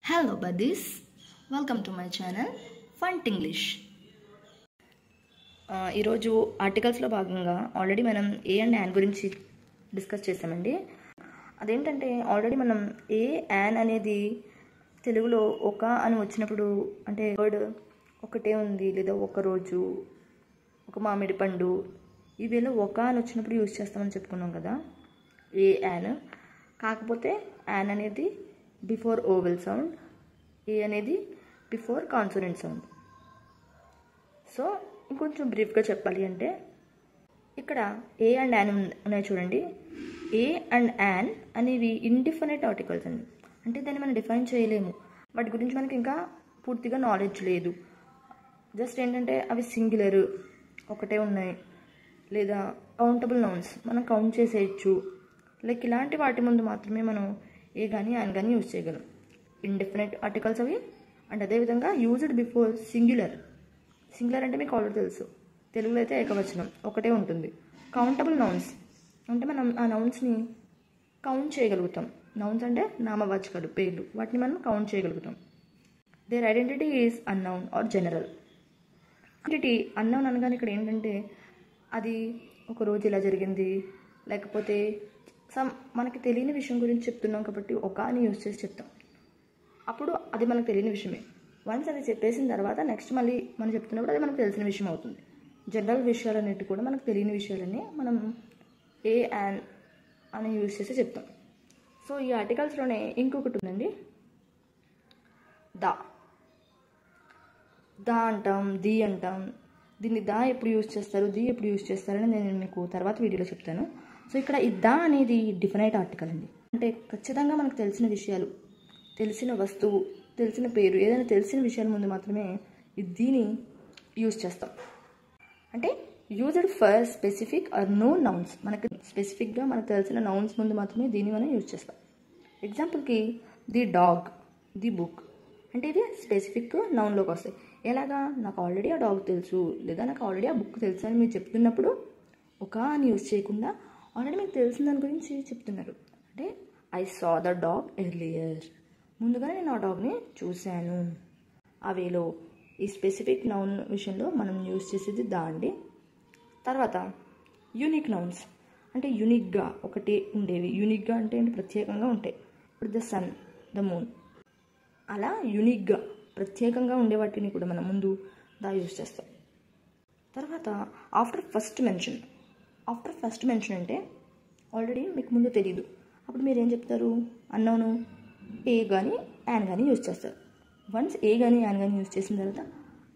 Hello buddies, welcome to my channel Fun English. ఈరోజు ఆర్టికల్స్లో భాగంగా already మనం ఏ అండ్ యాన్ గురించి డిస్కస్ చేసామండి. అదేంటంటే ఆల్రెడీ మనం ఏ యాన్ అనేది తెలుగులో ఒక అని వచ్చినప్పుడు అంటే వర్డ్ ఒకటే ఉంది లేదా ఒక రోజు ఒక మామిడి పండు ఇవేలో ఒక అని వచ్చినప్పుడు యూజ్ చేస్తామని చెప్పుకున్నాం కదా ఏ యాన్. కాకపోతే యాన్ అనేది బిఫోర్ ఓవెల్ సౌండ్, ఏ అనేది బిఫోర్ కాన్సోనెంట్ సౌండ్. సో ఇంకొంచెం బ్రీఫ్గా చెప్పాలి అంటే ఇక్కడ ఏ అండ్ యాన్ ఉన్నాయి చూడండి. ఏ అండ్ యాన్ అనేవి ఇండిఫినైట్ ఆర్టికల్స్ అండి. అంటే దాన్ని మనం డిఫైన్ చేయలేము, వాటి గురించి మనకి ఇంకా పూర్తిగా నాలెడ్జ్ లేదు. జస్ట్ ఏంటంటే అవి సింగులర్ ఒకటే ఉన్నాయి, లేదా కౌంటబుల్ నౌన్స్ మనం కౌంట్ చేసేయచ్చు. లైక్ ఇలాంటి వాటి ముందు మాత్రమే మనం ఏ కానీ యాన్ కానీ యూజ్ చేయగలం. ఇండిఫినైట్ ఆర్టికల్స్ అవి. అండ్ అదేవిధంగా యూజ్డ్ బిఫోర్ సింగులర్. సింగులర్ అంటే మీకు ఆల్రెడీ తెలుసు, తెలుగులో అయితే ఏకవచనం ఒకటే ఉంటుంది. కౌంటబుల్ నౌన్స్ అంటే మనం ఆ నౌన్స్ని కౌంట్ చేయగలుగుతాం. నౌన్స్ అంటే నామవాచకాలు, పేర్లు, వాటిని మనం కౌంట్ చేయగలుగుతాం. Their identity is unknown or general. Identity unknown అనగానే ఇక్కడ ఏంటంటే అది ఒక రోజు ఇలా జరిగింది, లేకపోతే మనకి తెలియని విషయం గురించి చెప్తున్నాం కాబట్టి ఒక అని యూజ్ చేసి చెప్తాం. అప్పుడు అది మనకు తెలియని విషయమే. వన్స్ అది చెప్పేసిన తర్వాత నెక్స్ట్ మళ్ళీ మనం చెప్తున్నప్పుడు అది మనకు తెలిసిన విషయం అవుతుంది. జనరల్ విషయాలన్నిటి కూడా మనకు తెలియని విషయాలని మనం ఏ యాన్ అని యూజ్ చేసి చెప్తాం. సో ఈ ఆర్టికల్స్లోనే ఇంకొకటి ఉందండి, దా. దా అంటాం, ది అంటాం. దీన్ని దా ఎప్పుడు యూజ్ చేస్తారు, ది ఎప్పుడు యూజ్ చేస్తారని నేను మీకు తర్వాత వీడియోలో చెప్తాను. సో ఇక్కడ ఈ దా అనేది డిఫినైట్ ఆర్టికల్ అండి. అంటే ఖచ్చితంగా మనకు తెలిసిన విషయాలు, తెలిసిన వస్తువు, తెలిసిన పేరు, ఏదైనా తెలిసిన విషయాల ముందు మాత్రమే దీన్ని యూజ్ చేస్తాం. అంటే used for specific or known nouns. మనకి స్పెసిఫిక్గా మనకు తెలిసిన నౌన్స్ ముందు మాత్రమే దీన్ని మనం యూజ్ చేస్తాం. ఎగ్జాంపుల్కి ది డాగ్, ది బుక్ అంటే ఇవి స్పెసిఫిక్ నౌన్లోకి వస్తాయి. ఎలాగా, నాకు ఆల్రెడీ ఆ డాగ్ తెలుసు లేదా నాకు ఆల్రెడీ ఆ బుక్ తెలుసు అని మీరు చెప్తున్నప్పుడు ఒక అని యూజ్ చేయకుండా ఆల్రెడీ మీకు తెలిసిన దాని గురించి చెప్తున్నారు. అంటే I saw the dog earlier, ముందుగానే నేను ఆ డాగ్ని చూశాను. ఆ వేలో ఈ స్పెసిఫిక్ నౌన్ విషయంలో మనం యూజ్ చేసేది దా అండి. తర్వాత యూనిక్ నౌన్స్ అంటే యూనిక్గా ఒకటి ఉండేవి. యూనిక్గా అంటే ప్రత్యేకంగా ఉంటాయి. ఇప్పుడు ద సన్, ద మూన్, అలా యూనిక్గా ప్రత్యేకంగా ఉండే వాటిని కూడా మనం ముందు దా యూజ్ చేస్తాం. తర్వాత after first mention. After first mention అంటే ఆల్రెడీ మీకు ముందు తెలీదు, అప్పుడు మీరు ఏం చెప్తారు, అన్నోను ఏ కానీ యాన్ కానీ యూజ్ చేస్తారు. వన్స్ ఏ కానీ యాన్ కానీ యూజ్ చేసిన తర్వాత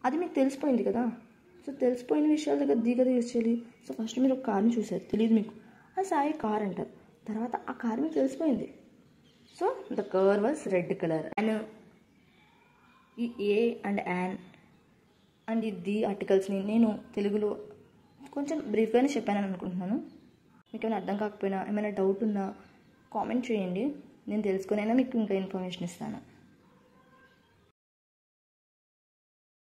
అది మీకు తెలిసిపోయింది కదా. సో తెలిసిపోయిన విషయాల దగ్గర ది కదా యూజ్ చేయాలి. సో ఫస్ట్ మీరు ఒక కార్ని చూసారు, తెలియదు మీకు, అది సాయి కార్ అంటారు. తర్వాత ఆ కార్ మీకు తెలిసిపోయింది. So the car was red colour. And ఈ ఏ అండ్ యాన్ అండ్ ఈ ది ఆర్టికల్స్ని నేను తెలుగులో కొంచెం బ్రీఫ్గానే చెప్పానని అనుకుంటున్నాను. మీకు ఏమైనా అర్థం కాకపోయినా, ఏమైనా డౌట్ ఉన్నా కామెంట్ చేయండి, నేను తెలుసుకునైనా మీకు ఇంకా ఇన్ఫర్మేషన్ ఇస్తాను.